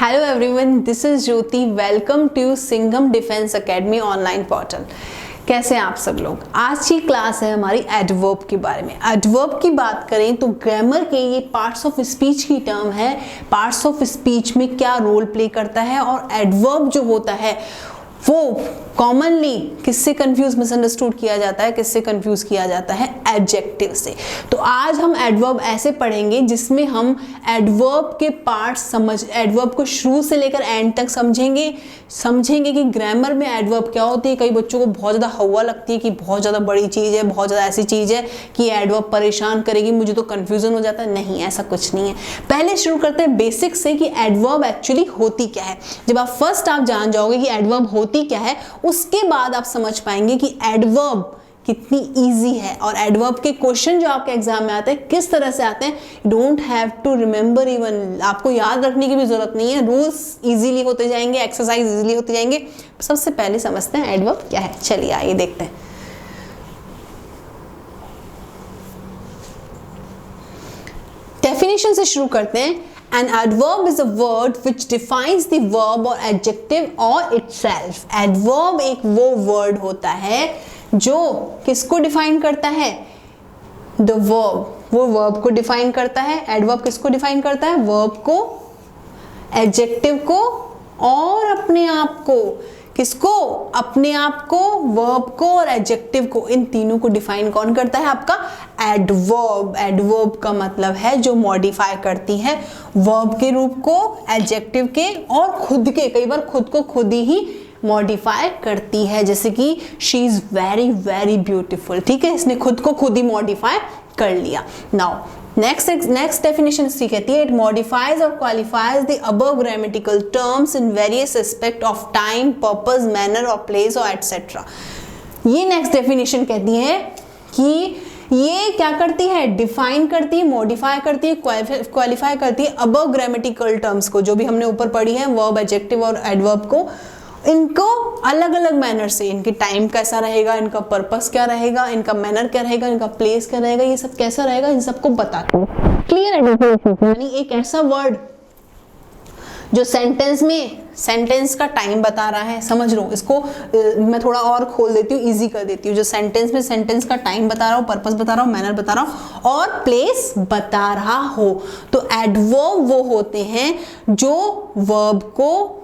Hello everyone, this is Jyoti. Welcome to Singham defence academy online portal. कैसे हैं आप सब लोग। आज की क्लास है हमारी एडवर्ब के बारे में। एडवर्ब की बात करें तो ग्रामर के ये पार्ट्स ऑफ स्पीच की टर्म है। पार्ट्स ऑफ स्पीच में क्या रोल प्ले करता है और एडवर्ब जो होता है वो कॉमनली किससे कंफ्यूज मिसअंडरस्टूड किया जाता है, किससे कंफ्यूज किया जाता है, एडजेक्टिव से। तो आज हम एडवर्ब ऐसे पढ़ेंगे जिसमें हम एडवर्ब के पार्ट्स एडवर्ब को शुरू से लेकर एंड तक समझेंगे कि ग्रामर में एडवर्ब क्या होती है। कई बच्चों को बहुत ज़्यादा हवा लगती है कि बहुत ज़्यादा बड़ी चीज़ है, बहुत ज़्यादा ऐसी चीज़ है कि एडवर्ब परेशान करेगी, मुझे तो कन्फ्यूजन हो जाता है। नहीं, ऐसा कुछ नहीं है। पहले शुरू करते हैं बेसिक से कि एडवर्ब एक्चुअली होती क्या है। जब आप जान जाओगे कि एडवर्ब होती क्या है, उसके बाद आप समझ पाएंगे कि एडवर्ब कितनी इजी है। और एडवर्ब के क्वेश्चन जो आपके एग्जाम में आते हैं किस तरह से आते हैं, don't have to remember, even आपको याद रखने की भी जरूरत नहीं है। रूल्स इजीली होते जाएंगे, एक्सरसाइज इजीली होते जाएंगे। सबसे पहले समझते हैं एडवर्ब क्या है। चलिए आइए देखते हैं। डेफिनेशन से शुरू करते हैं। An adverb is a word which defines the verb or adjective or itself. Adverb एक वो word होता है जो किसको डिफाइन करता है, the verb, वो verb को डिफाइन करता है। adverb किसको डिफाइन करता है, verb को, adjective को और अपने आप को। किसको, अपने आप को, वर्ब को और एडजेक्टिव को। इन तीनों को डिफाइन कौन करता है, आपका एडवर्ब। एडवर्ब का मतलब है जो मॉडिफाई करती है वर्ब के रूप को, एडजेक्टिव के और खुद के। कई बार खुद को खुद ही मॉडिफाई करती है, जैसे कि she is very very beautiful. ठीक है, इसने खुद को खुद ही मॉडिफाई कर लिया। नाउ नेक्स्ट डेफिनेशन इसकी कहती है, इट मॉडिफाइज और qualifies the above grammatical terms in various aspect of time, purpose, manner और प्लेस और एटसेट्रा। ये नेक्स्ट डेफिनेशन कहती है कि ये क्या करती है, डिफाइन करती है, मॉडिफाई करती है, क्वालिफाई करती है अबव ग्रामेटिकल टर्म्स को, जो भी हमने ऊपर पढ़ी है, वर्ब, एडजेक्टिव और एडवर्ब को। इनको अलग अलग मैनर से, इनके टाइम कैसा रहेगा, इनका पर्पस क्या रहेगा, इनका मैनर क्या रहेगा, इनका प्लेस क्या रहेगा, ये सब कैसा रहेगा, इन सबको बताते हैं। क्लियर है, यानी एक ऐसा वर्ड जो सेंटेंस का टाइम बता रहा है। समझ लो इसको, मैं थोड़ा और खोल देती हूँ, इजी कर देती हूँ। जो सेंटेंस में सेंटेंस का टाइम बता रहा हूँ, पर्पस बता रहा हूँ, मैनर बता रहा हूँ और प्लेस बता रहा हो, तो एडवर्ब वो होते हैं जो वर्ब को,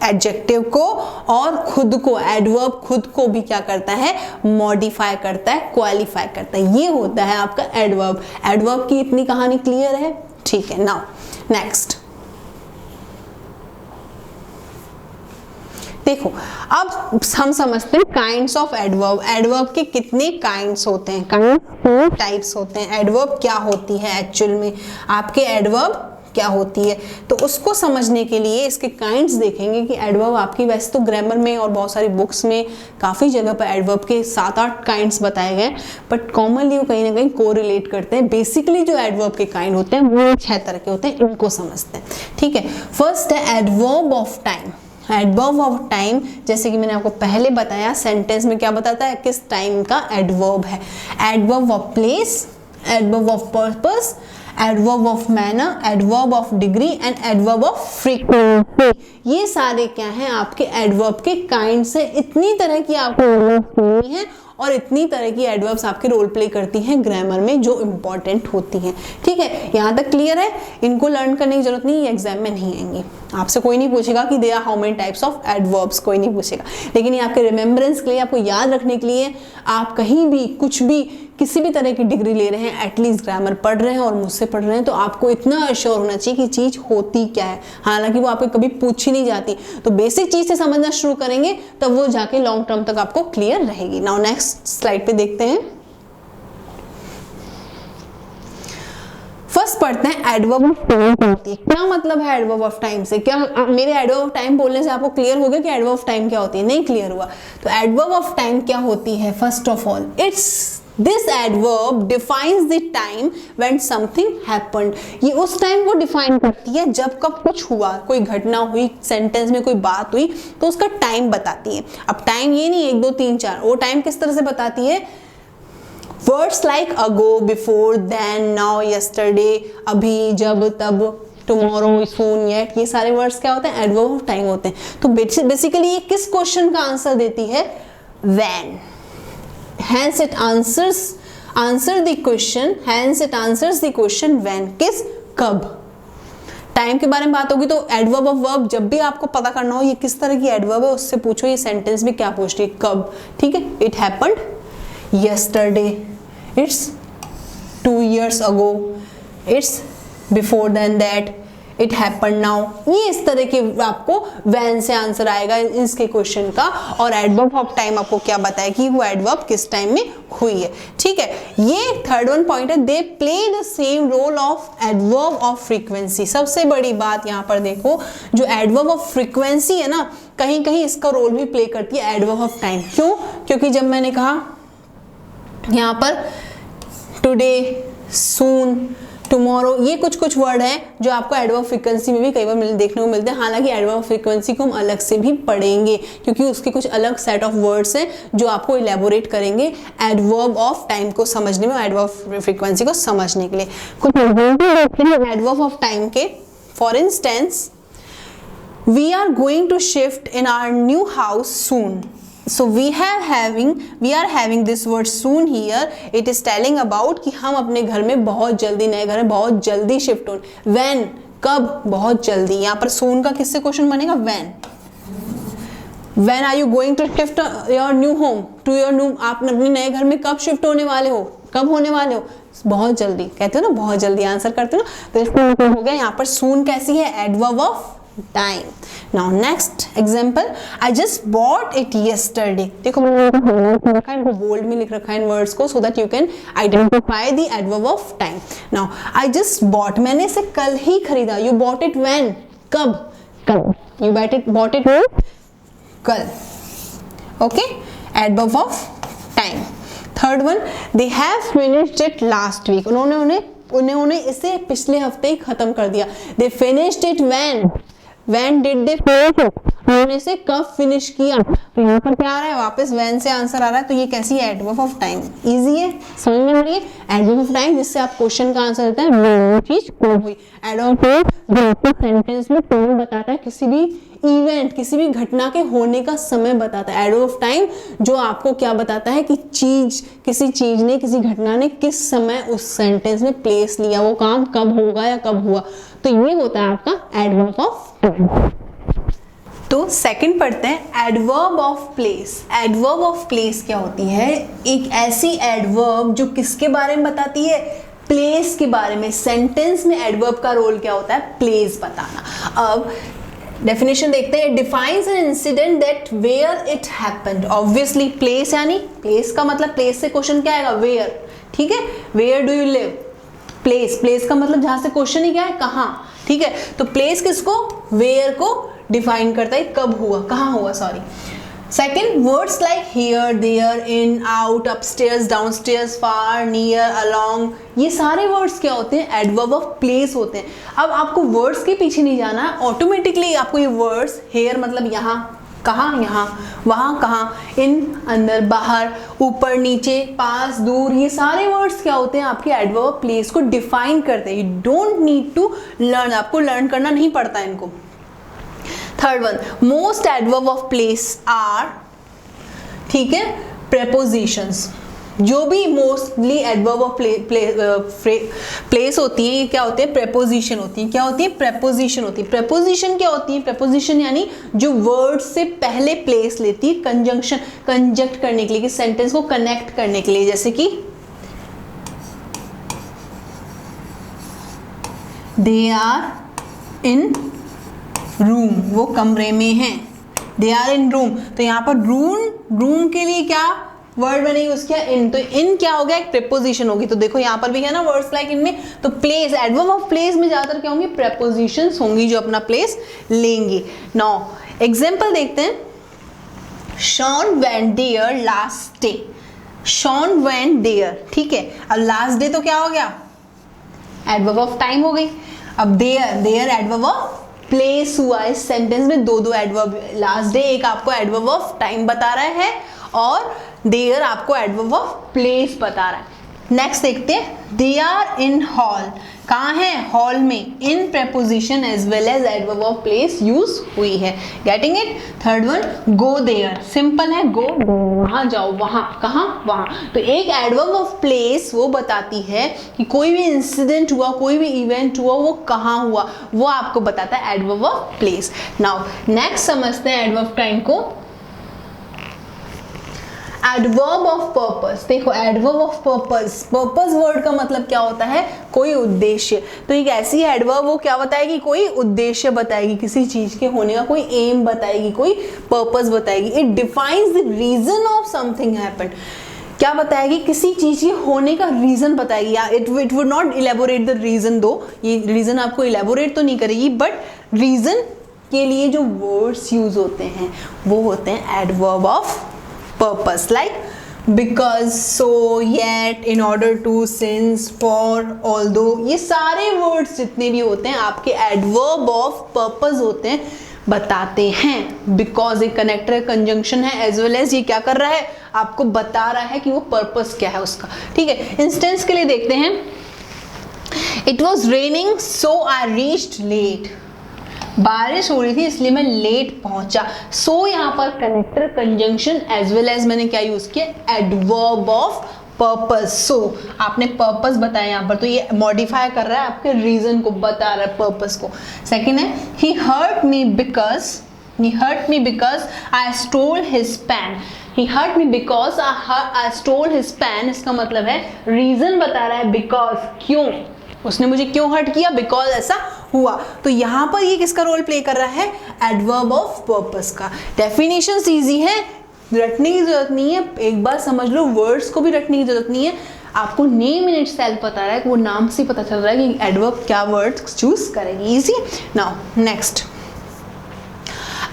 एडजेक्टिव को और खुद को, एडवर्ब खुद को भी क्या करता है, मॉडिफाई करता है, क्वालिफाई करता है। ये होता है आपका एडवर्ब। एडवर्ब की इतनी कहानी क्लियर है, ठीक है। नाउ नेक्स्ट देखो, अब हम समझते हैं काइंड्स ऑफ एडवर्ब। एडवर्ब के कितने काइंड्स होते हैं, टाइप्स होते हैं। एडवर्ब क्या होती है एक्चुअल में, आपके एडवर्ब क्या होती है, तो उसको समझने के लिए इसके काइंड्स देखेंगे कि एडवर्ब आपकी, वैसे तो ग्रामर में और बहुत सारी बुक्स में काफ़ी जगह पर एडवर्ब के 7-8 काइंड्स बताए गए, बट कॉमनली वो कहीं ना कहीं कोरिलेट करते हैं। बेसिकली जो एडवर्ब के काइंड होते हैं वो 6 तरह के होते हैं, इनको समझते हैं। ठीक है, फर्स्ट है adverb of time. Adverb of time, जैसे कि मैंने आपको पहले बताया, सेंटेंस में क्या बताता है, किस टाइम का एडवर्ब है। Adverb of place, adverb of purpose, adverb of manner, adverb of degree and adverb of frequency. ये सारे क्या हैं, आपके एडवर्ब के काइंड्स हैं। इतनी तरह की आपको है और इतनी तरह की एडवर्ब्स आपके रोल प्ले करती हैं ग्रामर में, जो इंपॉर्टेंट होती हैं। ठीक है, यहाँ तक क्लियर है। इनको लर्न करने की जरूरत नहीं, ये एग्जाम में नहीं आएंगी। आपसे कोई नहीं पूछेगा कि they are how many types of adverbs, कोई नहीं पूछेगा, लेकिन ये आपके रिमेम्बरेंस के लिए, आपको याद रखने के लिए, आप कहीं भी कुछ भी किसी भी तरह की डिग्री ले रहे हैं, एटलीस्ट ग्रामर पढ़ रहे हैं और मुझसे पढ़ रहे हैं, तो आपको इतना अश्योर होना चाहिए कि चीज़ होती क्या है। हालांकि वो आपको कभी पूछी नहीं जाती, तो बेसिक चीज़ से समझना शुरू करेंगे तब वो जाके लॉन्ग टर्म तक आपको क्लियर रहेगी। नाउ नेक्स्ट स्लाइड पे देखते हैं। फर्स्ट पढ़ते हैं एडवर्ब ऑफ टाइम क्या होती है। क्या मतलब है एडवर्ब ऑफ टाइम से? क्या मेरे एडवर्ब ऑफ टाइम बोलने से आपको क्लियर हो गया कि एडवर्ब ऑफ टाइम क्या होती है? नहीं क्लियर हुआ। तो एडवर्ब ऑफ टाइम क्या होती है? First of all, This adverb defines the time when something happened. ये उस टाइम को डिफाइन करती है जब कब कुछ हुआ, कोई घटना हुई, सेंटेंस में कोई बात हुई, तो उसका टाइम बताती है। अब टाइम ये नहीं 1 2 3 4, वो टाइम किस तरह से बताती है? वर्ड्स लाइक अगो, बिफोर, देन, नाउ, यस्टरडे, अभी, जब, तब, टुमारो, सून, येट, ये सारे वर्ड्स क्या होते हैं? एडवर्ब ऑफ टाइम होते हैं। तो बेसिकली ये किस क्वेश्चन का आंसर देती है? When. Hence it answers the question when, किस, कब। टाइम के बारे में बात होगी तो एडवर्ब ऑफ वर्ब जब भी आपको पता करना हो ये किस तरह की एडवर्ब है उससे पूछो ये सेंटेंस में क्या पूछ रही है, कब। ठीक है, it happened yesterday, it's 2 years ago, it's before then that, it happened now. ये इस तरह के आपको व्हेन से आंसर आएगा इसके क्वेश्चन का। और एडवर्ब ऑफ टाइम आपको क्या बताया कि वो एडवर्ब किस टाइम में हुई है। ठीक है, ये थर्ड वन पॉइंट है, they play the same role of adverb of frequency. सबसे बड़ी बात यहाँ पर देखो, जो एडवर्ब ऑफ फ्रीक्वेंसी है ना, कहीं कहीं इसका रोल भी प्ले करती है एडवर्ब ऑफ टाइम। क्यों? क्योंकि जब मैंने कहा यहाँ पर टुडे, सून, टुमारो, ये कुछ वर्ड हैं जो आपको एडवर्ब फ्रीक्वेंसी में भी कई बार देखने को मिलते हैं। हालांकि एडवर्ब फ्रीक्वेंसी को हम अलग से भी पढ़ेंगे क्योंकि उसके कुछ अलग सेट ऑफ वर्ड्स हैं जो आपको इलेबोरेट करेंगे एडवर्ब ऑफ टाइम को समझने में, एडवर्ब फ्रीक्वेंसी को समझने के लिए। कुछ एडवर्ब ऑफ टाइम के, for instance, we are going to shift in our new house soon. So we are having this word soon here. It is telling about कि हम अपने घर में बहुत जल्दी, नए घर में बहुत जल्दी शिफ्ट हों। When, कब, बहुत जल्दी। यहाँ पर soon का किससे क्वेश्चन बनेगा? When. When are you going to shift your new home to your new? आप अपने नए घर में कब शिफ्ट होने वाले हो? कब होने वाले हो? बहुत जल्दी। कहते हो ना बहुत जल्दी आंसर करते हो ना, तो इसका मतलब हो गया यहाँ पर soon कैसी है? Adverb of time. Now next example, I just bought it yesterday. देखो मैंने इनको बोल्ड में लिख रखा है इन वर्ड्स को so that you can identify the adverb of time. Now I just bought, मैंने इसे कल ही खरीदा। You bought it when? कब? कल। You bought it when? कल। Okay? Adverb of time. Third one, they have finished it last week. उन्होंने इसे पिछले हफ्ते ही खत्म कर दिया। They finished it when? When did they finish it? उन्होंने इसे कब फिनिश किया? तो यहाँ पर क्या आ रहा है? वापस when से आंसर आ रहा है। तो ये कैसी है? Adverb of time. इजी है, समझ में आ रही है? एडवर्ब ऑफ टाइम जिससे आप क्वेश्चन का आंसर देता है वो चीज कब हुई। एडवर्ब ऑफ जो आपको सेंटेंस में टाइम बताता है, किसी भी इवेंट, किसी भी घटना के होने का समय बताता है। एडवर्ब ऑफ टाइम जो आपको क्या बताता है कि किसी चीज ने, किसी घटना ने किस समय उस सेंटेंस में प्लेस लिया, वो काम कब होगा या कब हुआ। तो ये होता है आपका एडवर्ब ऑफ टाइम। तो सेकंड पढ़ते हैं, adverb of place. Adverb of place क्या होती है? एक ऐसी एडवर्ब जो किसके बारे में बताती है? प्लेस के बारे में। सेंटेंस में एडवर्ब का रोल क्या होता है? प्लेस बताना। अब डेफिनेशन देखते हैं। Defines an incident that where it happened. Obviously place, यानी प्लेस का मतलब, प्लेस से क्वेश्चन क्या आएगा? वेयर। ठीक है, where do you live? Place का मतलब जहां से क्वेश्चन ही क्या है? कहाँ। ठीक है, तो प्लेस किसको? वेयर को डिफाइन करता है, कब हुआ, कहाँ हुआ, sorry. Second, words like here, there, in, out, upstairs, downstairs, far, near, along, ये सारे वर्ड्स क्या होते हैं? एडवर्ब ऑफ प्लेस होते हैं। अब आपको वर्ड्स के पीछे नहीं जाना है, ऑटोमेटिकली आपको ये वर्ड्स, हेयर मतलब यहाँ, कहाँ, यहाँ, वहाँ, कहाँ, इन, अंदर, बाहर, ऊपर, नीचे, पास, दूर, ये सारे वर्ड्स क्या होते हैं? आपके एडवर्ब ऑफ प्लेस को डिफाइन करते हैं। You don't need to learn, आपको लर्न करना नहीं पड़ता इनको। Third one, most adverb of place are, ठीक है, प्रेपोजिशंस। जो भी मोस्टली एडवर्ब ऑफ प्लेस होती है, ये क्या होते हैं? प्रेपोजिशन होती है। क्या होती है? प्रेपोजिशन होती है। प्रेपोजिशन क्या होती है? प्रेपोजिशन यानी जो वर्ड से पहले प्लेस लेती है कंजंक्शन, कंजक्ट करने के लिए, कि सेंटेंस को कनेक्ट करने के लिए। जैसे कि दे आर इन रूम, वो कमरे में हैं। दे आर इन रूम, तो यहाँ पर रूम के लिए क्या वर्ड मैंने यूज किया? इन। तो इन क्या हो गया? एक प्रेपोजिशन होगी। तो देखो यहाँ पर भी है ना वर्ड्स लाइक इनमें। तो प्लेस, एडवर्ब ऑफ प्लेस में ज्यादातर क्या होंगे? प्रेपोजिशंस होंगी जो अपना प्लेस लेंगी। नाउ एग्जांपल देखते हैं। Shawn went there last day. Shawn went there, ठीक है। अब लास्ट डे तो क्या हो गया? एडवर्ब ऑफ टाइम हो गई। अब देयर एडवर्ब ऑफ प्लेस हुआ। इस सेंटेंस में दो एडवर्ब, लास्ट डे एक आपको एडवर्ब ऑफ टाइम बता रहा है और देयर आपको एडवर्ब ऑफ प्लेस बता रहा है। नेक्स्ट देखते हैं, दे आर इन हॉल। कहाँ है, हॉल में, in preposition as well as adverb of place use हुई है। Getting it. Third one, go there, simple है, गो वहां जाओ, वहां, कहाँ, वहां। तो एक एडवर्ब ऑफ प्लेस वो बताती है कि कोई भी इंसिडेंट हुआ, कोई भी इवेंट हुआ, वो कहाँ हुआ, वो आपको बताता है adverb of place. Now next समझते हैं एडवर्ब टाइम को। एडवर्ब ऑफ पर्पस, देखो adverb of purpose, purpose word का मतलब क्या होता है, कोई उद्देश्य। तो एक ऐसी एडवर्ब वो क्या बताएगी, कोई उद्देश्य बताएगी, किसी चीज के होने का कोई एम बताएगी, कोई पर्पस बताएगी। It defines the reason of something happened, क्या बताएगी, किसी चीज के होने का रीजन बताएगी। या it would not elaborate the reason, दो ये रीजन आपको इलेबोरेट तो नहीं करेगी, बट रीजन के लिए जो वर्ड्स यूज होते हैं वो होते हैं adverb of purpose, like because, so, yet, in order to, since, for, although, ये सारे वर्ड्स जितने भी होते हैं आपके एडवर्ब ऑफ पर्पस होते हैं, बताते हैं। बिकॉज एक कनेक्टर है, कंजंक्शन है, एज वेल एज ये क्या कर रहा है, आपको बता रहा है कि वो पर्पस क्या है उसका। ठीक है, इंस्टेंस के लिए देखते हैं। It was raining so I reached late, बारिश हो रही थी इसलिए मैं लेट पहुंचा। सो यहाँ पर connector, conjunction, as well as मैंने क्या यूज किया, एडवर्ब ऑफ पर्पस। सो आपने पर्पस बताया यहाँ पर, तो ये मॉडिफाई कर रहा है आपके रीजन को, बता रहा है पर्पस को। सेकेंड है, he hurt me because I stole his pen. He hurt me because I stole his pen, इसका मतलब है रीजन बता रहा है, बिकॉज, क्यों, उसने मुझे क्यों हर्ट किया, बिकॉज ऐसा हुआ। तो यहाँ पर ये किसका रोल प्ले कर रहा है, एडवर्ब ऑफ पर्पस का। डेफिनेशन इजी है, रटने की जरूरत नहीं है, एक बार समझ लो, वर्ड्स को भी रटने की जरूरत नहीं है, आपको नेम इन इटसेल्फ पता रहा है, वो नाम से पता चल रहा है कि एडवर्ब क्या वर्ड चूज करेगी। Easy. Now next,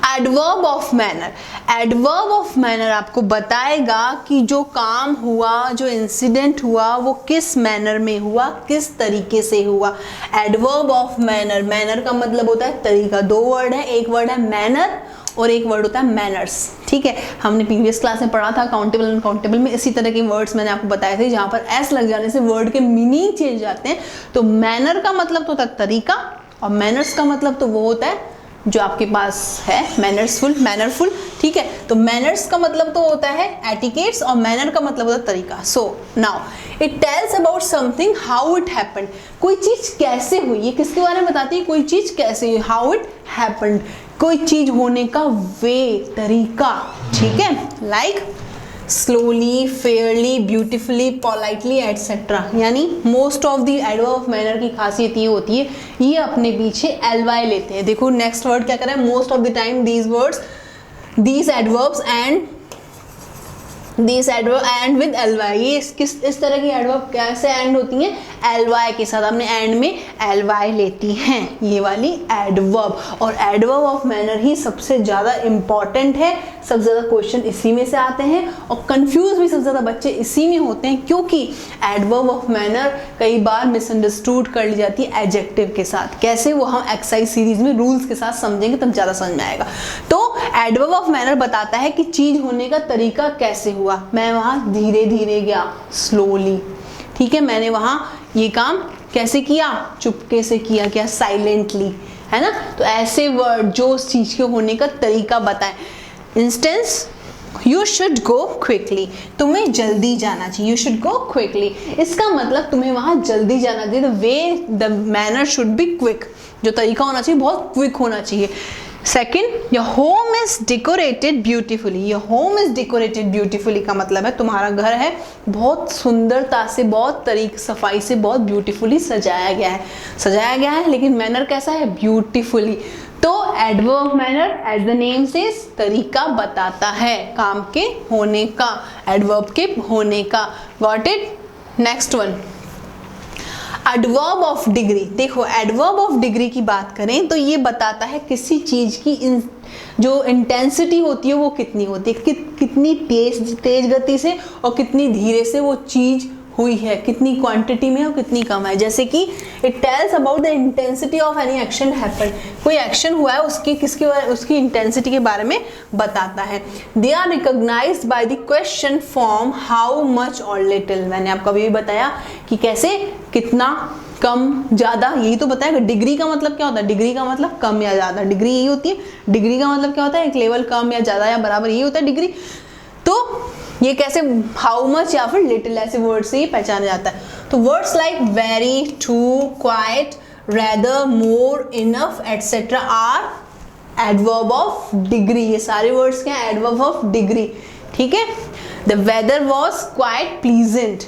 adverb of manner. Adverb of manner आपको बताएगा कि जो काम हुआ, जो इंसिडेंट हुआ, वो किस मैनर में हुआ, किस तरीके से हुआ। एडवर्ब ऑफ मैनर, मैनर का मतलब होता है तरीका। दो वर्ड है, एक वर्ड है मैनर और एक वर्ड होता है मैनर्स। ठीक है, हमने प्रीवियस क्लास में पढ़ा था काउंटेबल अनकाउंटेबल में, इसी तरह के वर्ड्स मैंने आपको बताए थे जहां पर एस लग जाने से वर्ड के मीनिंग चेंज जाते हैं। तो मैनर का मतलब तो होता है तरीका, और मैनर्स का मतलब तो वो होता है जो आपके पास है, मैनरफुल। ठीक है, तो मैनर्स का मतलब तो होता है एटिकेट्स, और मैनर का मतलब होता है तरीका। So now it tells about something how it happened, कोई चीज कैसे हुई, ये किसके बारे में बताती है, कोई चीज कैसे हुई, हाउ इट हैपेंड, कोई चीज होने का वे, तरीका। ठीक है, like slowly, fairly, beautifully, politely, etcetera. यानी most of the adverb of manner की खासियत ये होती है, ये अपने पीछे एलवाई लेते हैं। देखो नेक्स्ट वर्ड क्या कर रहा है, most of the time these words, these adverbs end with L. Y इस तरह की एडवर्ब कैसे एंड होती हैं, एलवाई के साथ, हमने एंड में एलवाई लेती हैं, ये वाली एडवर्ब। और एडवर्ब ऑफ मैनर ही सबसे ज़्यादा इंपॉर्टेंट है, सबसे ज़्यादा क्वेश्चन इसी में से आते हैं, और कंफ्यूज भी सबसे ज़्यादा बच्चे इसी में होते हैं, क्योंकि एडवर्ब ऑफ मैनर कई बार मिसअंडरस्टूड कर ली जाती है एडजेक्टिव के साथ। कैसे, वो हम एक्सरसाइज सीरीज में रूल्स के साथ समझेंगे तब ज़्यादा समझ में आएगा। तो एडवर्ब ऑफ मैनर बताता है कि चीज़ होने का तरीका कैसे हुआ। मैं वहाँ धीरे धीरे गया, स्लोली। ठीक है, मैंने वहाँ ये काम कैसे किया, चुपके से किया, क्या, साइलेंटली, है ना। तो ऐसे वर्ड जो उस चीज के होने का तरीका बताएं। Instance, you should go quickly, तुम्हें जल्दी जाना चाहिए, यू शुड गो क्विकली, इसका मतलब तुम्हें वहां जल्दी जाना चाहिए। The way, the manner should be quick, जो तरीका होना चाहिए बहुत क्विक होना चाहिए। Second, your home is decorated beautifully. Your home is decorated beautifully का मतलब है तुम्हारा घर है बहुत सुंदरता से, बहुत तरीके सफाई से, बहुत ब्यूटीफुली सजाया गया है, लेकिन मैनर कैसा है, ब्यूटीफुली। तो adverb manner as the name says, तरीका बताता है काम के होने का, एडवर्ब के होने का। Got it. Next one, adverb of degree. देखो एडवर्ब ऑफ डिग्री की बात करें तो ये बताता है किसी चीज की जो इंटेंसिटी होती है वो कितनी होती है, कितनी तेज गति से और कितनी धीरे से वो चीज हुई है, कितनी क्वांटिटी में और कितनी कम है। जैसे कि it tells about the intensity of any action happen, कोई एक्शन हुआ है उसकी इंटेंसिटी के बारे में बताता है। They are recognized by the question form how much और लिटिल। मैंने आपको अभी भी बताया कि कैसे, कितना, कम ज़्यादा, यही तो बताएगा। डिग्री का मतलब क्या होता है? डिग्री का मतलब कम या ज़्यादा, डिग्री यही होती है। डिग्री का मतलब क्या होता है? एक लेवल कम या ज़्यादा या बराबर, यही होता है डिग्री। तो ये कैसे, हाउ मच या फिर लिटिल, ऐसे वर्ड से ही पहचाना जाता है। तो words like very, too, quite, rather, more, enough etcetera are adverb of degree. ये सारे वर्ड्स क्या है? एडवर्ब ऑफ डिग्री, ठीक है। The weather was quite pleasant,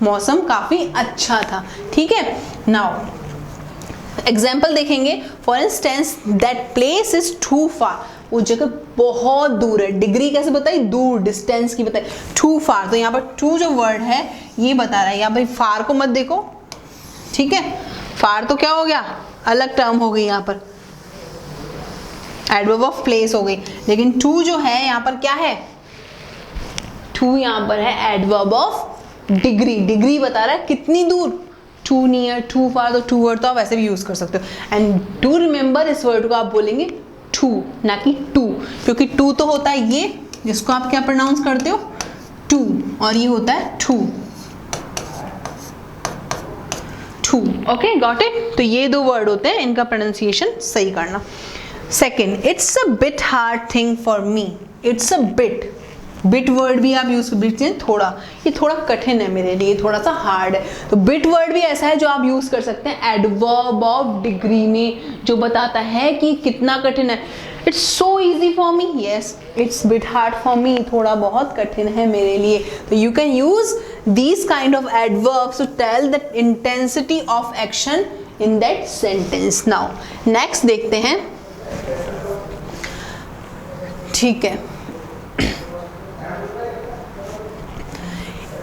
मौसम काफी अच्छा था, ठीक है। नाउ एग्जाम्पल देखेंगे। For instance that place is too far, वो जगह बहुत दूर है। डिग्री कैसे बताई? दूर, डिस्टेंस की बताई। टू फार, तो यहाँ पर टू जो वर्ड है ये बता रहा है। यहाँ पर फार को मत देखो, ठीक है। फार तो क्या हो गया? अलग टर्म हो गई, यहाँ पर एडवर्ब ऑफ प्लेस हो गई। लेकिन टू जो है यहाँ पर क्या है? टू यहाँ पर है एडवर्ब ऑफ डिग्री। डिग्री बता रहा है कितनी दूर, टू नियर, टू फार। तो टू वर्ड तो आप ऐसे भी यूज कर सकते हो। एंड टू रिमेंबर, इस वर्ड को आप बोलेंगे टू, ना कि टू, क्योंकि टू तो होता है ये, जिसको आप क्या प्रोनाउंस करते हो? टू, और ये होता है too, too. Okay, got it. तो ये दो वर्ड होते हैं, इनका प्रोनाउंसिएशन सही करना। Second, it's a bit hard thing for me. It's a bit, bit word भी आप यूज कर, बिट थोड़ा, ये थोड़ा कठिन है मेरे लिए, थोड़ा सा हार्ड है। तो बिट वर्ड भी ऐसा है जो आप यूज कर सकते हैं एडवर्ब ऑफ डिग्री में, जो बताता है कि कितना कठिन है। It's so easy for me, yes it's bit hard for me, थोड़ा बहुत कठिन है मेरे लिए। तो you can use these kind of adverbs to tell the intensity of action in that sentence. Now next देखते हैं, ठीक है।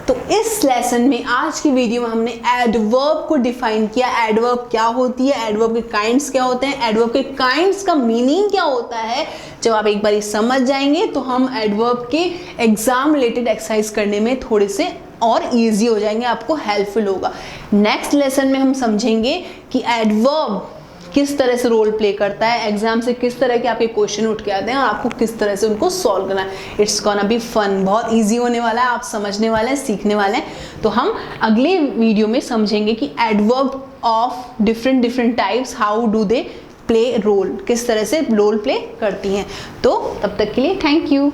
तो इस लेसन में, आज की वीडियो में हमने एडवर्ब को डिफाइन किया। एडवर्ब क्या होती है, एडवर्ब के काइंड्स क्या होते हैं, एडवर्ब के काइंड्स का मीनिंग क्या होता है। जब आप एक बार समझ जाएंगे तो हम एडवर्ब के एग्जाम रिलेटेड एक्सरसाइज करने में थोड़े से और इजी हो जाएंगे, आपको हेल्पफुल होगा। नेक्स्ट लेसन में हम समझेंगे कि एडवर्ब किस तरह से रोल प्ले करता है, एग्जाम से किस तरह के आपके क्वेश्चन उठ के आते हैं और आपको किस तरह से उनको सॉल्व करना है। इट्स गोना बी फन, बहुत इजी होने वाला है, आप समझने वाले हैं, सीखने वाले हैं। तो हम अगले वीडियो में समझेंगे कि adverb of different types, how do they play role, किस तरह से रोल प्ले करती हैं। तो तब तक के लिए थैंक यू।